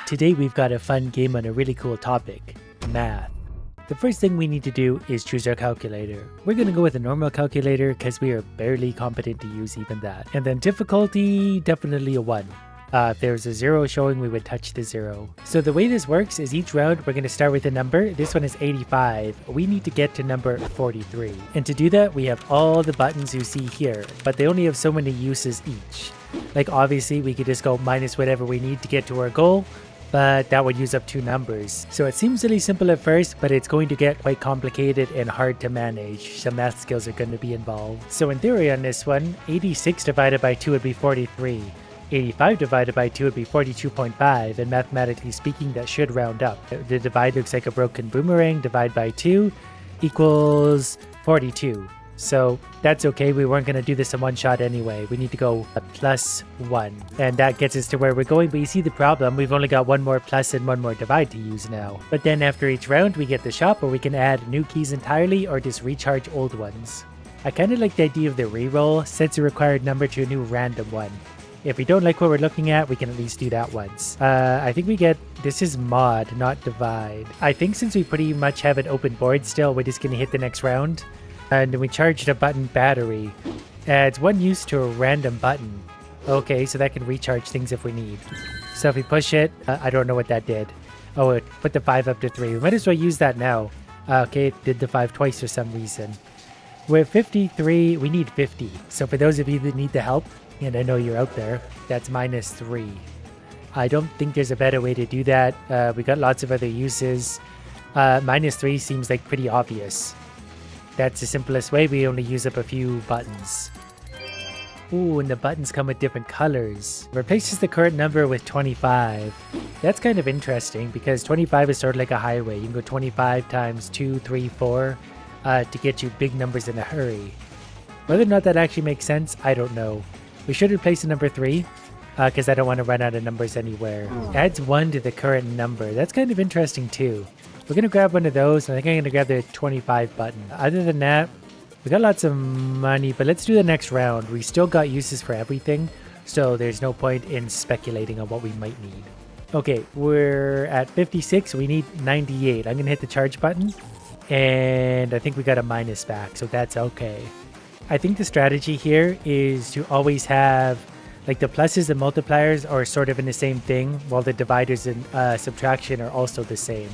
Today we've got a fun game on a really cool topic, math. The first thing we need to do is choose our calculator. We're going to go with a normal calculator because we are barely competent to use even that. And then difficulty, definitely a 1. If there's a 0 showing, we would touch the 0. So the way this works is each round we're going to start with a number. This one is 85. We need to get to number 43. And to do that, we have all the buttons you see here, but they only have so many uses each. Like obviously we could just go minus whatever we need to get to our goal, but that would use up 2 numbers. So it seems really simple at first, but it's going to get quite complicated and hard to manage. Some math skills are going to be involved. So in theory on this one, 86 divided by 2 would be 43. 85 divided by 2 would be 42.5, and mathematically speaking, that should round up. The divide looks like a broken boomerang. Divide by 2 equals 42. So that's okay, we weren't going to do this in one shot anyway. We need to go a plus 1. And that gets us to where we're going, but you see the problem, we've only got one more plus and one more divide to use now. But then after each round, we get the shop where we can add new keys entirely or just recharge old ones. I kind of like the idea of the reroll, sets a required number to a new random one. If we don't like what we're looking at, we can at least do that once. I think we get, this is mod, not divide. I think since we pretty much have an open board still, we're just going to hit the next round. And then we charge the button battery. Adds 1 use to a random button. Okay, so that can recharge things if we need. So if we push it, I don't know what that did. Oh, it put the 5 up to 3. We might as well use that now. Okay, it did the 5 twice for some reason. We're 53, we need 50. So for those of you that need the help, and I know you're out there, that's minus 3. I don't think there's a better way to do that. We got lots of other uses. Minus 3 seems like pretty obvious. That's the simplest way. We only use up a few buttons. Ooh, and the buttons come with different colors. Replaces the current number with 25. That's kind of interesting because 25 is sort of like a highway. You can go 25 times 2, 3, 4 to get you big numbers in a hurry. Whether or not that actually makes sense, I don't know. We should replace the number 3 because I don't want to run out of numbers anywhere. Adds 1 to the current number. That's kind of interesting too. We're going to grab one of those, and I think I'm going to grab the 25 button. Other than that, we got lots of money, but let's do the next round. We still got uses for everything, so there's no point in speculating on what we might need. Okay, we're at 56. We need 98. I'm going to hit the charge button, and I think we got a minus back, so that's okay. I think the strategy here is to always have, like the pluses and multipliers are sort of in the same thing, while the dividers and subtraction are also the same.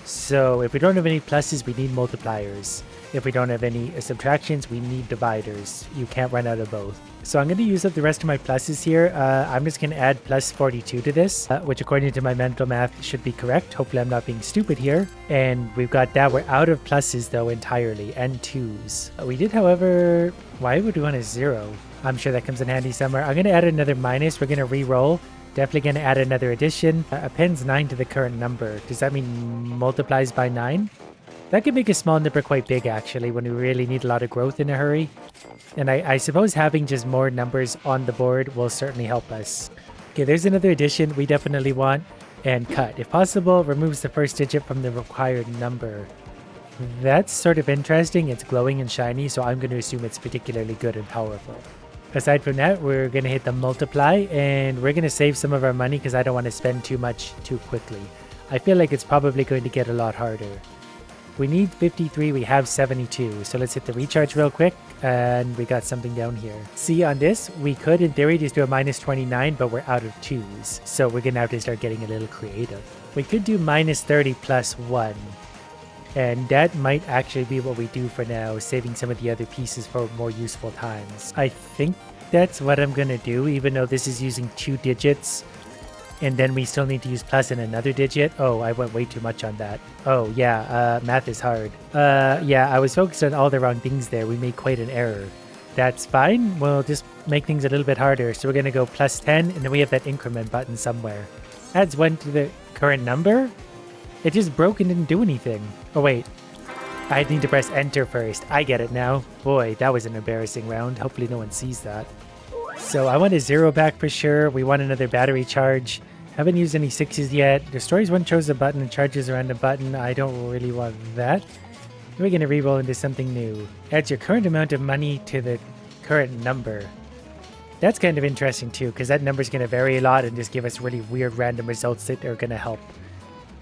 So if we don't have any pluses, we need multipliers. If we don't have any subtractions, we need dividers. You can't run out of both. So I'm going to use up the rest of my pluses here. I'm just going to add plus 42 to this, which according to my mental math should be correct. Hopefully I'm not being stupid here. And we've got that. We're out of pluses though entirely, and 2s. We did, however, why would we want a 0? I'm sure that comes in handy somewhere. I'm going to add another minus. We're going to re-roll. Definitely going to add another addition. Appends 9 to the current number. Does that mean multiplies by 9? That could make a small number quite big actually when we really need a lot of growth in a hurry. And I suppose having just more numbers on the board will certainly help us. Okay, there's another addition we definitely want. And cut. If possible, removes the first digit from the required number. That's sort of interesting. It's glowing and shiny, so I'm going to assume it's particularly good and powerful. Aside from that, we're going to hit the multiply, and we're going to save some of our money because I don't want to spend too much too quickly. I feel like it's probably going to get a lot harder. We need 53, we have 72, so let's hit the recharge real quick, and we got something down here. See, on this, we could in theory just do a minus 29, but we're out of 2s, so we're going to have to start getting a little creative. We could do minus 30 plus 1. And that might actually be what we do for now, saving some of the other pieces for more useful times. I think that's what I'm going to do, even though this is using 2 digits. And then we still need to use plus in another digit. Oh, I went way too much on that. Oh, yeah, math is hard. Yeah, I was focused on all the wrong things there. We made quite an error. That's fine. We'll just make things a little bit harder. So we're going to go plus 10, and then we have that increment button somewhere. Adds 1 to the current number? It just broke and didn't do anything. Oh, wait. I need to press enter first. I get it now. Boy, that was an embarrassing round. Hopefully no one sees that. So I want a 0 back for sure. We want another battery charge. Haven't used any 6s yet. Destroys one chose a button and charges around a button. I don't really want that. We're going to reroll into something new. Adds your current amount of money to the current number. That's kind of interesting too, because that number's going to vary a lot and just give us really weird random results that are going to help.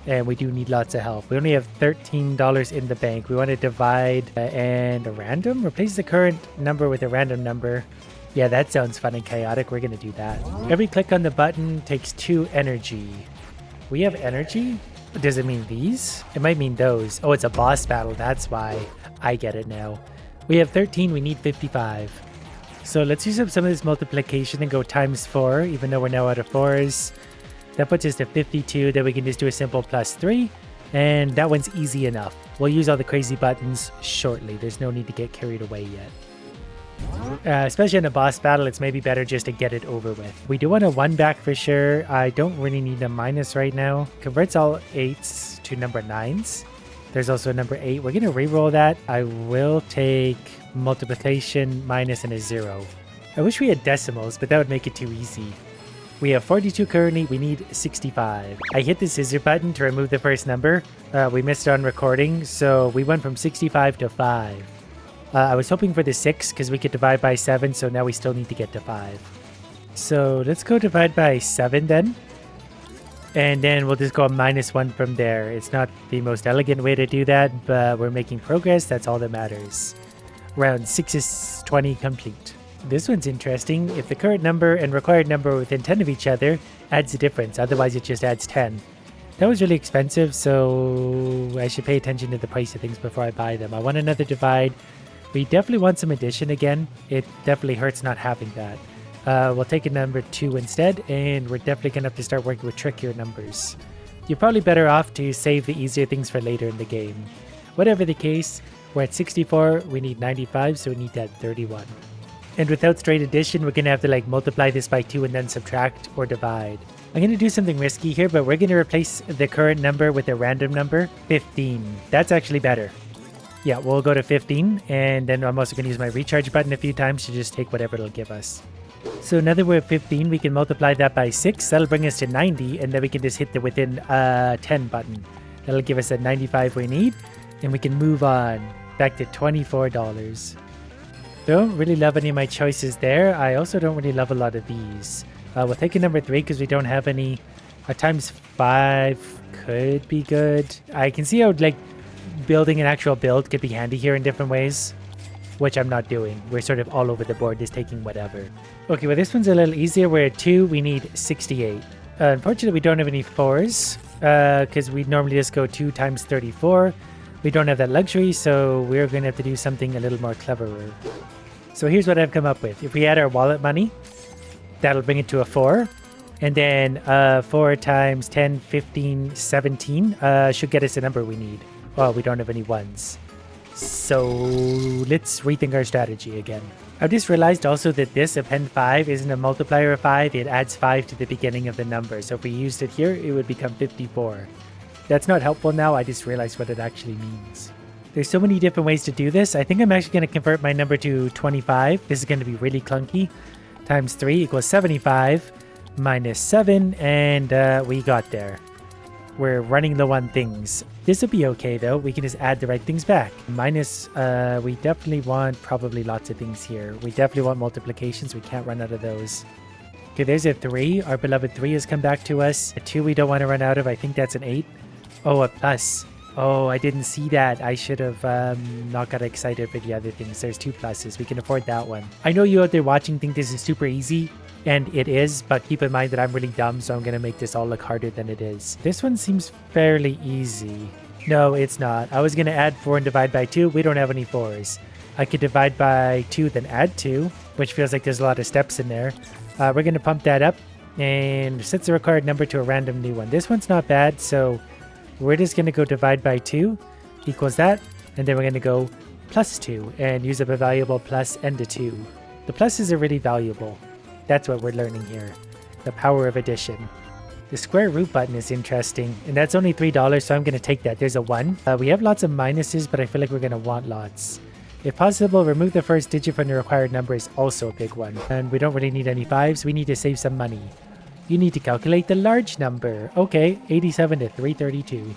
And we do need lots of help. We only have $13 in the bank. We want to divide and a random. Replace the current number with a random number. Yeah, that sounds fun and chaotic. We're going to do that. Every click on the button takes 2 energy. We have energy? Does it mean these? It might mean those. Oh, it's a boss battle. That's why. I get it now. We have 13. We need 55. So let's use up some of this multiplication and go times 4, even though we're now out of 4s. That puts us to 52. Then we can just do a simple +3. And that one's easy enough. We'll use all the crazy buttons shortly. There's no need to get carried away yet. Especially in a boss battle, it's maybe better just to get it over with. We do want a 1 back for sure. I don't really need a minus right now. Converts all 8s to number 9s. There's also a number 8. We're going to re-roll that. I will take multiplication, minus, and a 0. I wish we had decimals, but that would make it too easy. We have 42 currently. We need 65. I hit the scissor button to remove the first number. We missed it on recording, so we went from 65 to 5. I was hoping for the 6 because we could divide by 7, so now we still need to get to 5. So let's go divide by 7 then. And then we'll just go -1 from there. It's not the most elegant way to do that, but we're making progress. That's all that matters. Round 6 is 20 complete. This one's interesting. If the current number and required number are within 10 of each other, adds a difference. Otherwise, it just adds 10. That was really expensive, so I should pay attention to the price of things before I buy them. I want another divide. We definitely want some addition again. It definitely hurts not having that. We'll take a number 2 instead, and we're definitely going to have to start working with trickier numbers. You're probably better off to save the easier things for later in the game. Whatever the case, we're at 64, we need 95, so we need to add 31. And without straight addition, we're going to have to multiply this by 2 and then subtract or divide. I'm going to do something risky here, but we're going to replace the current number with a random number, 15. That's actually better. Yeah, we'll go to 15, and then I'm also going to use my recharge button a few times to just take whatever it'll give us. So now that we're at 15, we can multiply that by 6. That'll bring us to 90, and then we can just hit the within 10 button. That'll give us that 95 we need, and we can move on back to $24. Don't really love any of my choices there. I also don't really love a lot of these. We'll take a number 3 because we don't have any. Times 5 could be good. I can see how building an actual build could be handy here in different ways, which I'm not doing. We're sort of all over the board, just taking whatever. Okay, well this one's a little easier. We're at 2, we need 68. Unfortunately, we don't have any 4s because we normally just go 2 times 34. We don't have that luxury, so we're going to have to do something a little more cleverer. So here's what I've come up with. If we add our wallet money, that'll bring it to a 4. And then 4 times 10, 15, 17 should get us the number we need. Well, we don't have any 1s. So let's rethink our strategy again. I've just realized also that this append 5 isn't a multiplier of 5. It adds 5 to the beginning of the number. So if we used it here, it would become 54. That's not helpful now. I just realized what it actually means. There's so many different ways to do this. I think I'm actually going to convert my number to 25. This is going to be really clunky. Times 3 equals 75 minus 7. And we got there. We're running low on things. This will be okay though. We can just add the right things back. Minus, we definitely want probably lots of things here. We definitely want multiplications. We can't run out of those. Okay, there's a 3. Our beloved 3 has come back to us. A 2 we don't want to run out of. I think that's an 8. Oh, a plus. Oh, I didn't see that. I should have not got excited for the other things. There's 2 pluses. We can afford that one. I know you out there watching think this is super easy. And it is, but keep in mind that I'm really dumb, so I'm going to make this all look harder than it is. This one seems fairly easy. No, it's not. I was going to add 4 and divide by 2. We don't have any 4s. I could divide by 2, then add 2, which feels like there's a lot of steps in there. We're going to pump that up and set the required number to a random new one. This one's not bad, so we're just going to go divide by 2 equals that, and then we're going to go plus 2 and use up a valuable plus and a 2. The pluses are really valuable. That's what we're learning here. The power of addition. The square root button is interesting, and that's only $3, so I'm going to take that. There's a 1. We have lots of minuses, but I feel like we're going to want lots. If possible, remove the first digit from the required number is also a big one. And we don't really need any 5s. We need to save some money. You need to calculate the large number. Okay, 87 to 332.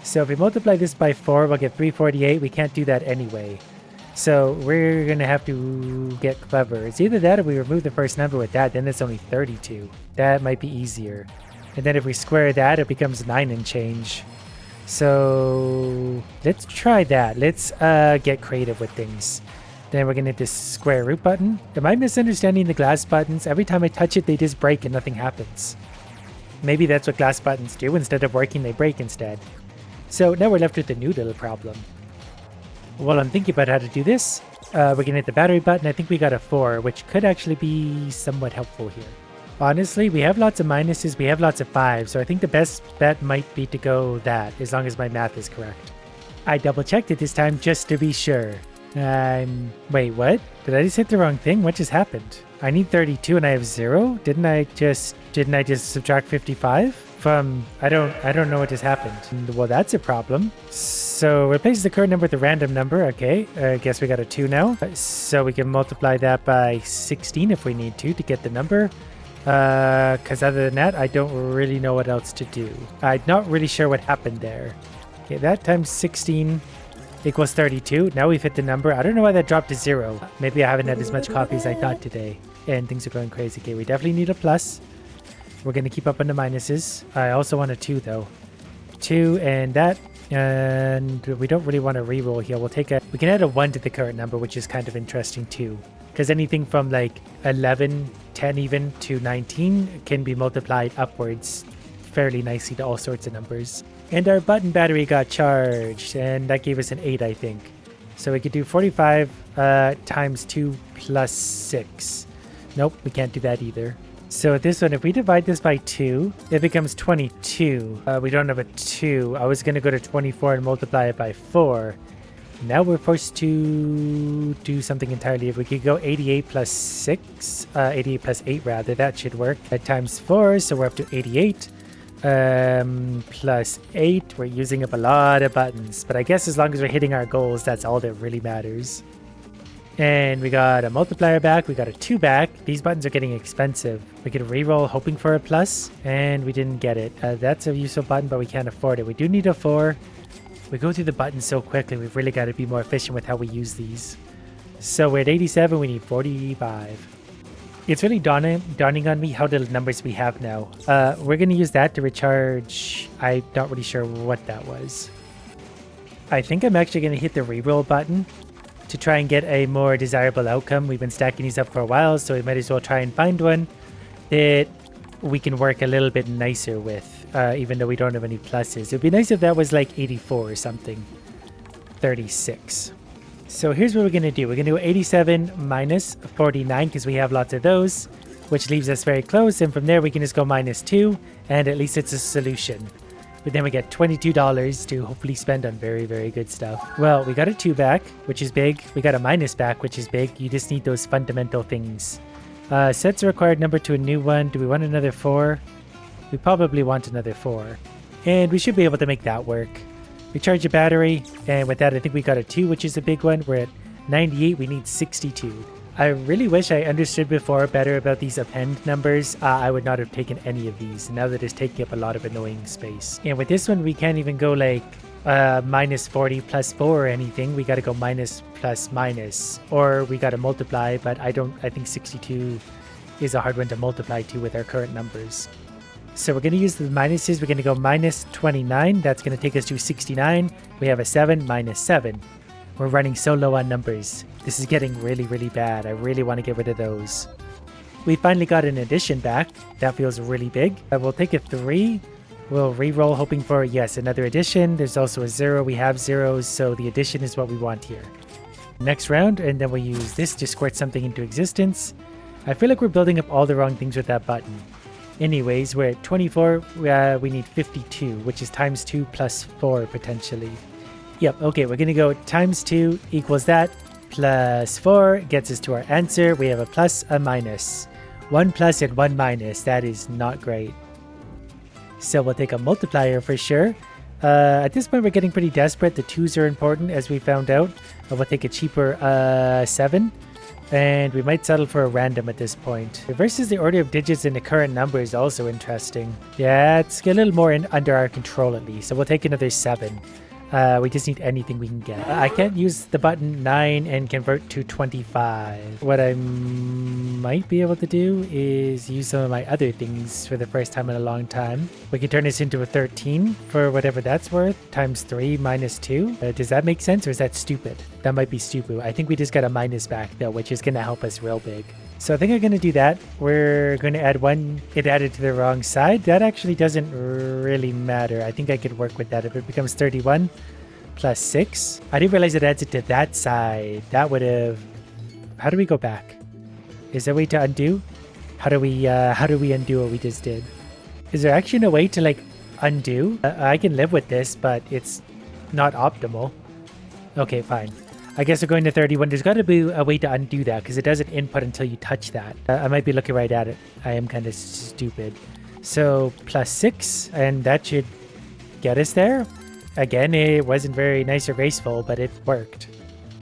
So if we multiply this by 4, we'll get 348. We can't do that anyway. So we're going to have to get clever. It's either that or we remove the first number with that, then it's only 32. That might be easier. And then if we square that, it becomes 9 and change. So let's try that. Let's get creative with things. Then we're going to hit this square root button. Am I misunderstanding the glass buttons? Every time I touch it, they just break and nothing happens. Maybe that's what glass buttons do. Instead of working, they break instead. So now we're left with a new little problem. While I'm thinking about how to do this, we're going to hit the battery button. I think we got a 4, which could actually be somewhat helpful here. Honestly, we have lots of minuses, we have lots of 5s, so I think the best bet might be to go that, as long as my math is correct. I double-checked it this time just to be sure. Wait, what? Did I just hit the wrong thing? What just happened? I need 32 and I have 0? Didn't I just subtract 55? From, I don't know what just happened. Well, that's a problem. So replace the current number with a random number. Okay, I guess we got a 2 now. So we can multiply that by 16 if we need to get the number. Because other than that, I don't really know what else to do. I'm not really sure what happened there. Okay, that times 16 equals 32. Now we've hit the number. I don't know why that dropped to 0. Maybe I haven't had as much coffee as I thought today. And things are going crazy. Okay, we definitely need a plus. We're going to keep up on the minuses. I also want a 2 though. 2 and that. And we don't really want to reroll here. We can add a 1 to the current number, which is kind of interesting too. Because anything from like 11, 10 even to 19 can be multiplied upwards fairly nicely to all sorts of numbers. And our button battery got charged, and that gave us an 8, I think. So we could do 45 times 2 plus 6. Nope, we can't do that either. So this one, if we divide this by 2, it becomes 22. We don't have a 2. I was going to go to 24 and multiply it by 4. Now we're forced to do something entirely. If we could go 88 plus 6, 88 plus 8 rather, that should work. At times 4, so we're up to 88. Plus 8, we're using up a lot of buttons. But I guess as long as we're hitting our goals, that's all that really matters. And we got a multiplier back, we got a 2 back. These buttons are getting expensive. We could reroll hoping for a plus, and we didn't get it. That's a useful button, but we can't afford it. We do need a 4. We go through the buttons so quickly, we've really got to be more efficient with how we use these. So we're at 87, we need 45. It's really dawning on me how little numbers we have now. We're going to use that to recharge. I'm not really sure what that was. I think I'm actually going to hit the reroll button to try and get a more desirable outcome. We've been stacking these up for a while, so we might as well try and find one that we can work a little bit nicer with, even though we don't have any pluses. It would be nice if that was like 84 or something. 36. So here's what we're going to do. We're going to do 87 minus 49 because we have lots of those, which leaves us very close. And from there, we can just go minus 2, and at least it's a solution. But then we get $22 to hopefully spend on very, very good stuff. Well, we got a 2 back, which is big. We got a minus back, which is big. You just need those fundamental things. Sets a required number to a new one. Do we want another 4? We probably want another 4. And we should be able to make that work. We charge a battery, and with that, I think we got a 2, which is a big one. We're at 98. We need 62. I really wish I understood before better about these append numbers. I would not have taken any of these. Now that it's taking up a lot of annoying space. And with this one, we can't even go like minus 40 plus 4 or anything. We got to go minus plus minus, or we got to multiply. But I think 62 is a hard one to multiply to with our current numbers. So we're going to use the minuses. We're going to go minus 29. That's going to take us to 69. We have a 7 minus 7. We're running so low on numbers. This is getting really, really bad. I really want to get rid of those. We finally got an addition back. That feels really big. We'll take a 3. We'll re-roll hoping for, yes, another addition. There's also a 0. We have zeros, so the addition is what we want here. Next round, and then we'll use this to squirt something into existence. I feel like we're building up all the wrong things with that button. Anyways, we're at 24. We need 52, which is times 2 plus 4 potentially. Yep, okay, we're going to go times 2 equals that, plus 4 gets us to our answer. We have a plus, a minus. 1 plus and 1 minus. That is not great. So we'll take a multiplier for sure. At this point, we're getting pretty desperate. The 2s are important, as we found out. We'll take a cheaper 7. And we might settle for a random at this point. Versus the order of digits in the current number is also interesting. Yeah, it's a little more under our control at least. So we'll take another 7. We just need anything we can get. I can't use the button 9 and convert to 25. What I might be able to do is use some of my other things for the first time in a long time. We can turn this into a 13 for whatever that's worth, times 3 minus 2. Does that make sense, or is that stupid? That might be stupid. I think we just got a minus back though, which is going to help us real big. So I think I'm going to do that. We're going to add 1. It added to the wrong side. That actually doesn't really matter. I think I could work with that. If it becomes 31 plus 6. I didn't realize it adds it to that side. That would have... How do we go back? Is there a way to undo? How do we undo what we just did? Is there actually no way to like undo? I can live with this, but it's not optimal. Okay, fine. I guess we're going to 31. There's got to be a way to undo that because it doesn't input until you touch that. I might be looking right at it. I am kind of stupid. So plus 6, and that should get us there. Again, it wasn't very nice or graceful, but it worked.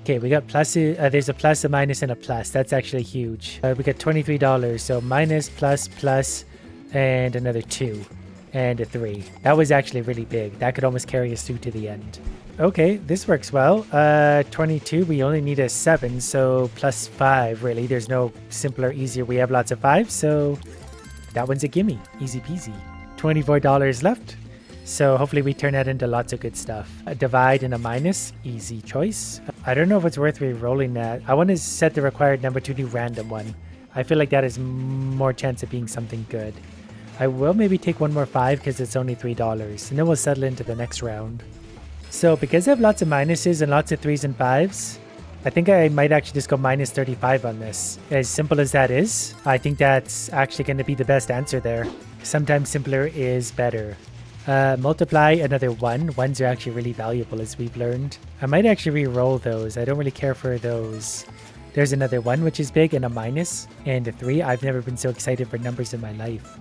Okay, we got plus. There's a plus, a minus, and a plus. That's actually huge. We got $23. So minus, plus, plus, and another 2. And a 3. That was actually really big. That could almost carry us through to the end. Okay, this works well. 22, we only need a 7, so plus 5, really. There's no simpler, easier. We have lots of 5, so that one's a gimme. Easy peasy. $24 left. So hopefully we turn that into lots of good stuff. A divide and a minus, easy choice. I don't know if it's worth re-rolling that. I want to set the required number to do random one. I feel like that has more chance of being something good. I will maybe take one more 5 because it's only $3, and then we'll settle into the next round. So because I have lots of minuses and lots of 3s and 5s, I think I might actually just go minus 35 on this. As simple as that is, I think that's actually going to be the best answer there. Sometimes simpler is better. Multiply another 1. 1s are actually really valuable, as we've learned. I might actually re-roll those. I don't really care for those. There's another 1, which is big, and a minus, and a 3. I've never been so excited for numbers in my life.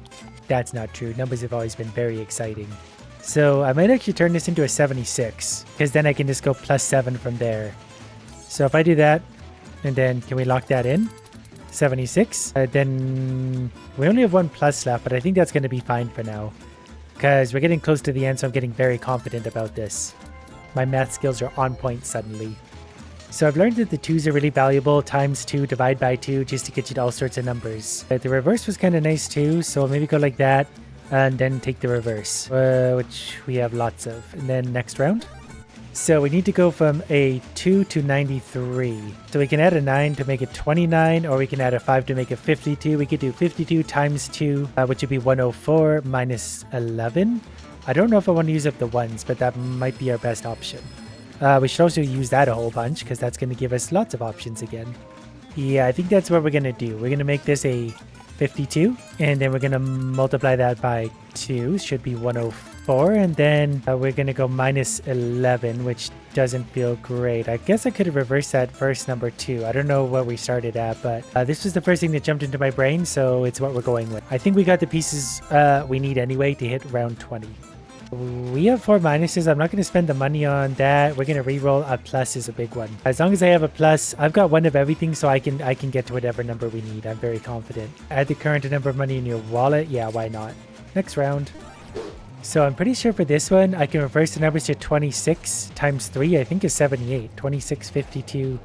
That's not true. Numbers have always been very exciting. So I might actually turn this into a 76, because then I can just go plus 7 from there. So if I do that, and then can we lock that in? 76. Then we only have 1 plus left, but I think that's going to be fine for now. Because we're getting close to the end, so I'm getting very confident about this. My math skills are on point suddenly. So I've learned that the 2s are really valuable. Times 2, divide by 2, just to get you to all sorts of numbers. The reverse was kind of nice too, so I'll maybe go like that. And then take the reverse, which we have lots of. And then next round. So we need to go from a 2 to 93. So we can add a 9 to make it 29, or we can add a 5 to make it 52. We could do 52 times 2, which would be 104 minus 11. I don't know if I want to use up the 1s, but that might be our best option. We should also use that a whole bunch, because that's going to give us lots of options again. Yeah, I think that's what we're going to do. We're going to make this a 52, and then we're going to multiply that by 2, should be 104, and then we're going to go minus 11, which doesn't feel great. I guess I could have reversed that first number 2. I don't know what we started at, but this was the first thing that jumped into my brain, so it's what we're going with. I think we got the pieces we need anyway to hit round 20. We have 4 minuses. I'm not going to spend the money on that. We're going to re-roll. A plus is a big one. As long as I have a plus, I've got 1 of everything, so I can get to whatever number we need. I'm very confident. Add the current number of money in your wallet. Yeah, why not? Next round. So I'm pretty sure for this one, I can reverse the numbers to 26 times 3, I think is 78. 26, 52.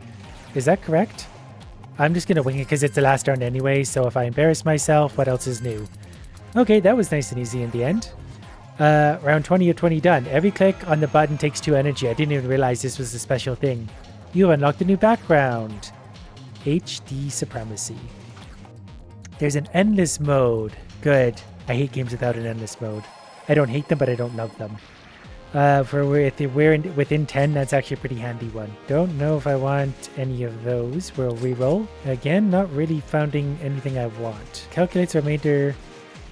Is that correct? I'm just going to wing it because it's the last round anyway, so if I embarrass myself, what else is new? Okay, that was nice and easy in the end. Round 20 of 20 done. Every click on the button takes 2 energy. I didn't even realize this was a special thing. You unlocked a new background. HD Supremacy. There's an endless mode. Good. I hate games without an endless mode. I don't hate them, but I don't love them. If we're within 10, that's actually a pretty handy one. Don't know if I want any of those. We'll re-roll. Again, not really finding anything I want. Calculates remainder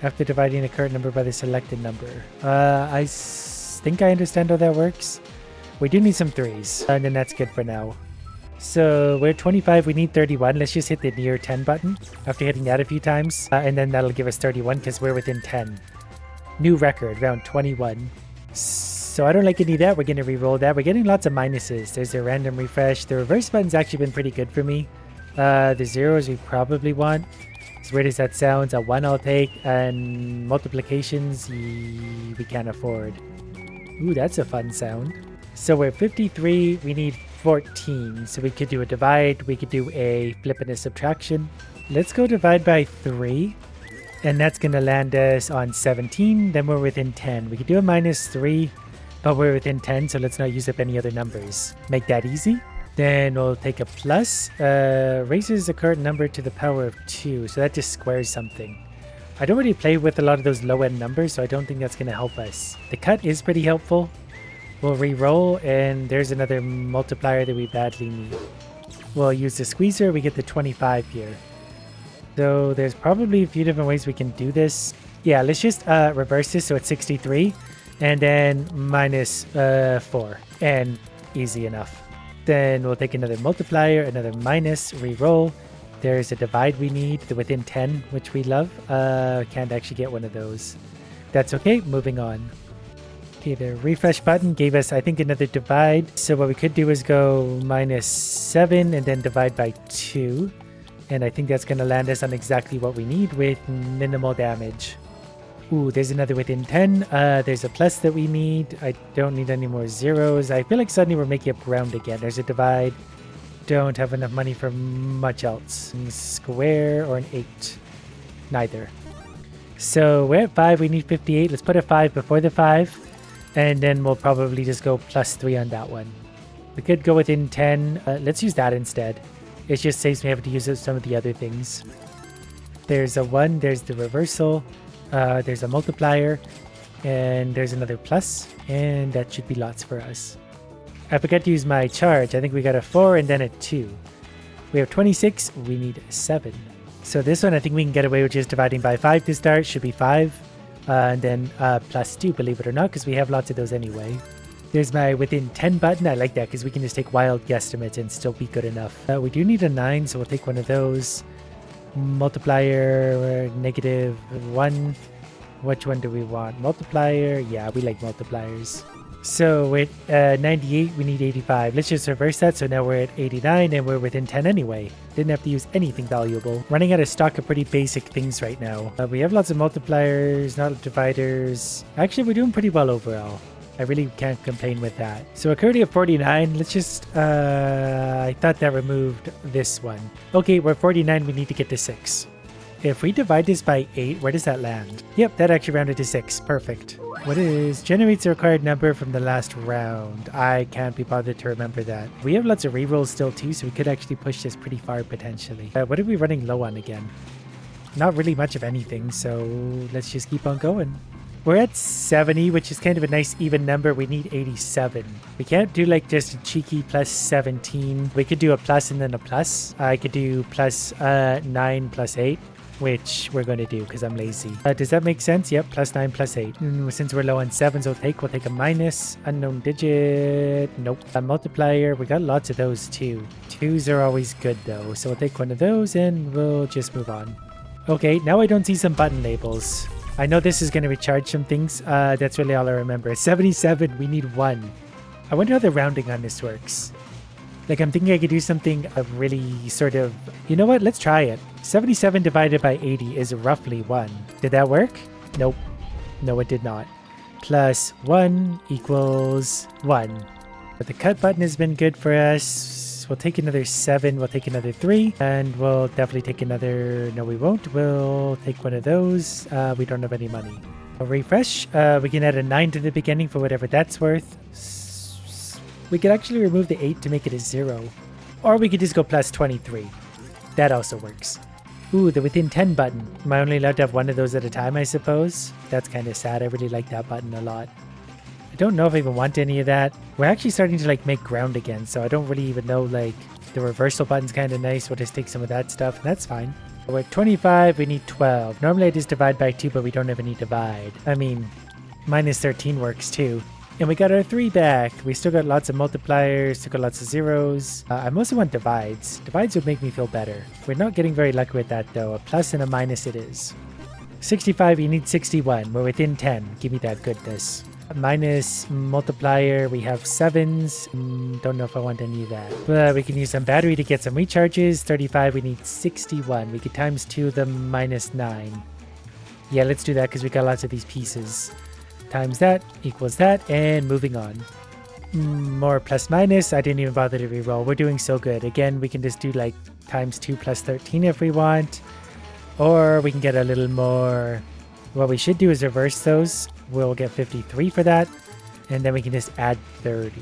after dividing the current number by the selected number. I think I understand how that works. We do need some 3s, and then that's good for now. So we're 25, we need 31. Let's just hit the near 10 button after hitting that a few times, and then that'll give us 31 because we're within 10. New record, round 21. So I don't like any of that. We're going to re-roll that. We're getting lots of minuses. There's a random refresh. The reverse button's actually been pretty good for me. The zeros we probably want. As weird as that sounds, a 1 I'll take, and multiplications we can't afford. Ooh, that's a fun sound. So we're 53, we need 14. So we could do a divide, we could do a flip and a subtraction. Let's go divide by 3. And that's going to land us on 17. Then we're within 10. We could do a -3, but we're within 10. So let's not use up any other numbers. Make that easy. Then we'll take a plus. Raises the current number to the power of 2. So that just squares something. I don't really play with a lot of those low-end numbers, so I don't think that's going to help us. The cut is pretty helpful. We'll re-roll, and there's another multiplier that we badly need. We'll use the squeezer. We get the 25 here. So there's probably a few different ways we can do this. Yeah, let's just reverse this so it's 63. And then -4. And easy enough. Then we'll take another multiplier, another minus, re-roll. There's a divide we need, the within 10, which we love. Can't actually get one of those. That's okay, moving on. Okay, the refresh button gave us, I think, another divide. So what we could do is go -7 and then divide by 2. And I think that's going to land us on exactly what we need with minimal damage. Ooh, there's another within 10. There's a plus that we need. I don't need any more zeros. I feel like suddenly we're making up ground again. There's a divide. Don't have enough money for much else. Square or an 8? Neither. So we're at 5. We need 58. Let's put a 5 before the 5. And then we'll probably just go +3 on that one. We could go within 10. Let's use that instead. It just saves me having to use some of the other things. There's a 1. There's the reversal. There's a multiplier. And there's another plus. And that should be lots for us. I forgot to use my charge. I think we got a 4 and then a 2. We have 26. We need 7. So this one I think we can get away with just dividing by 5 to start. Should be 5. And then +2, believe it or not, because we have lots of those anyway. There's my within 10 button. I like that because we can just take wild guesstimates and still be good enough. We do need a 9, so we'll take one of those. Multiplier, -1. Which one do we want? Multiplier? Yeah, we like multipliers. So with 98, we need 85. Let's just reverse that. So now we're at 89 and we're within 10 anyway. Didn't have to use anything valuable. Running out of stock of pretty basic things right now. We have lots of multipliers, not dividers. Actually, we're doing pretty well overall. I really can't complain with that. So we're currently at 49. Let's just, I thought that removed this one. Okay, we're 49. We need to get to 6. If we divide this by 8, where does that land? Yep, that actually rounded to 6. Perfect. What is generates the required number from the last round? I can't be bothered to remember that. We have lots of rerolls still too, so we could actually push this pretty far potentially. What are we running low on again? Not really much of anything, so let's just keep on going. We're at 70, which is kind of a nice even number. We need 87. We can't do like just a cheeky +17. We could do a plus and then a plus. I could do +9 +8. Which we're going to do because I'm lazy. Does that make sense? Yep, +9 +8. Since we're low on 7s, we'll take a minus. Unknown digit. Nope. A multiplier. We got lots of those too. 2s are always good though. So we'll take one of those and we'll just move on. Okay, now I don't see some button labels. I know this is going to recharge some things. That's really all I remember. 77, we need 1. I wonder how the rounding on this works. Like, I'm thinking I could do something really sort of... You know what? Let's try it. 77 divided by 80 is roughly 1. Did that work? Nope. No, it did not. +1 equals 1. But the cut button has been good for us. We'll take another 7. We'll take another 3. And we'll definitely take another... No, we won't. We'll take one of those. We don't have any money. I'll refresh. We can add a 9 to the beginning for whatever that's worth. We could actually remove the 8 to make it a 0. Or we could just go +23. That also works. Ooh, the within 10 button. Am I only allowed to have one of those at a time, I suppose? That's kind of sad. I really like that button a lot. I don't know if I even want any of that. We're actually starting to like make ground again, so I don't really even know, like, the reversal button's kind of nice. We'll just take some of that stuff, and that's fine. We're at 25, we need 12. Normally I just divide by 2, but we don't have any divide. I mean, -13 works too. And we got our 3 back. We still got lots of multipliers, still got lots of zeros. I mostly want divides. Divides would make me feel better. We're not getting very lucky with that though. A plus and a minus it is. 65, you need 61. We're within 10. Give me that goodness. Minus multiplier, we have 7s. Don't know if I want any of that. But we can use some battery to get some recharges. 35, we need 61. We could times 2 of them -9. Yeah, let's do that because we got lots of these pieces. Times that equals that, and moving on. More plus minus. I didn't even bother to reroll. We're doing so good. Again, we can just do like times 2 plus 13 if we want. Or we can get a little more. What we should do is reverse those. We'll get 53 for that. And then we can just add 30.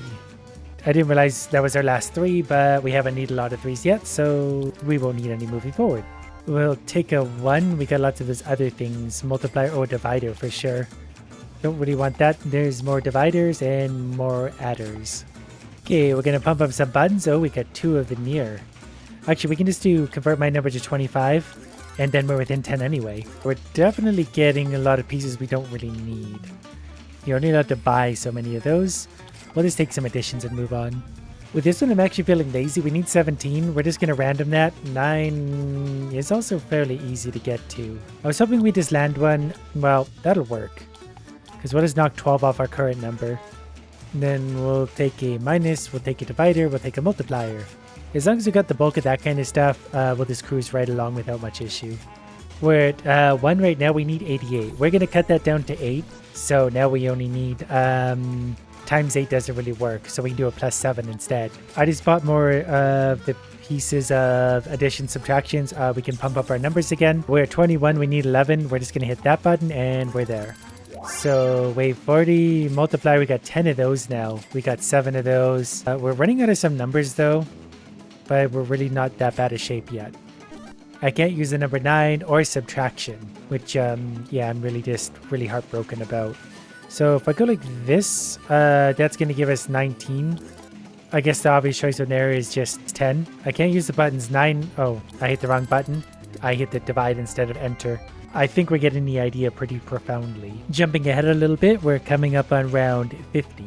I didn't realize that was our last 3, but we haven't needed a lot of 3s yet, so we won't need any moving forward. We'll take a 1. We got lots of those other things. Multiplier or divider for sure. Don't really want that. There's more dividers and more adders. Okay, we're going to pump up some buttons. Oh, we got 2 of the near. Actually, we can just do convert my number to 25, and then we're within 10 anyway. We're definitely getting a lot of pieces we don't really need. You're only allowed to buy so many of those. We'll just take some additions and move on. With this one, I'm actually feeling lazy. We need 17. We're just going to random that. 9 is also fairly easy to get to. I was hoping we'd just land one. Well, that'll work. Because we'll just knock 12 off our current number. And then we'll take a minus, we'll take a divider, we'll take a multiplier. As long as we got the bulk of that kind of stuff, we'll just cruise right along without much issue. We're at 1 right now, we need 88. We're going to cut that down to 8. So now we only need, times 8 doesn't really work. So we can do a plus 7 instead. I just bought more of the pieces of addition subtractions. We can pump up our numbers again. We're at 21, we need 11. We're just going to hit that button and we're there. So wave 40, multiply, we got 10 of those now. We got 7 of those. We're running out of some numbers though, but we're really not that bad a shape yet. I can't use the number 9 or subtraction, which yeah, I'm really heartbroken about. So if I go like this, that's going to give us 19. I guess the obvious choice on there is just 10. I can't use the buttons 9. Oh, I hit the wrong button. I hit the divide instead of enter. I think we're getting the idea pretty profoundly. Jumping ahead a little bit, we're coming up on round 50.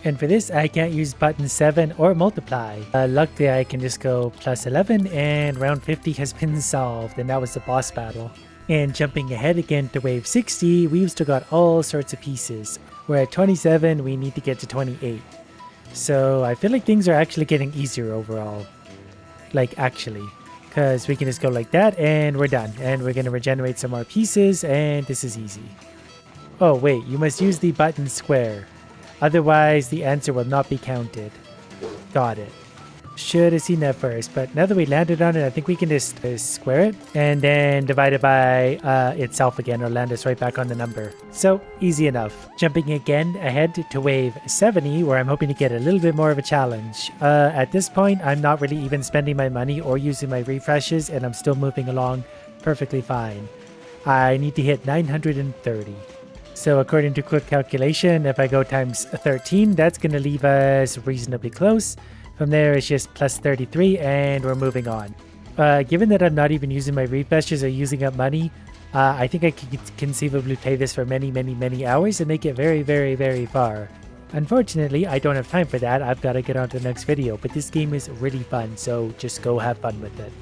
And for this, I can't use button 7 or multiply. Luckily, I can just go plus 11 and round 50 has been solved, and that was the boss battle. And jumping ahead again to wave 60, we've still got all sorts of pieces. We're at 27, we need to get to 28. So I feel like things are actually getting easier overall. Like actually. Because we can just go like that and we're done. And we're going to regenerate some more pieces and this is easy. Oh wait, you must use the button square. Otherwise the answer will not be counted. Got it. Should have seen that first, but now that we landed on it, I think we can just square it and then divide it by itself again or land us right back on the number. So easy enough. Jumping again ahead to wave 70 where I'm hoping to get a little bit more of a challenge. At this point, I'm not really even spending my money or using my refreshes and I'm still moving along perfectly fine. I need to hit 930. So according to quick calculation, if I go times 13, that's going to leave us reasonably close. From there, it's just plus 33, and we're moving on. Given that I'm not even using my refreshes or using up money, I think I could conceivably play this for many, many, many hours and make it very, very, very far. Unfortunately, I don't have time for that. I've got to get on to the next video, but this game is really fun, so just go have fun with it.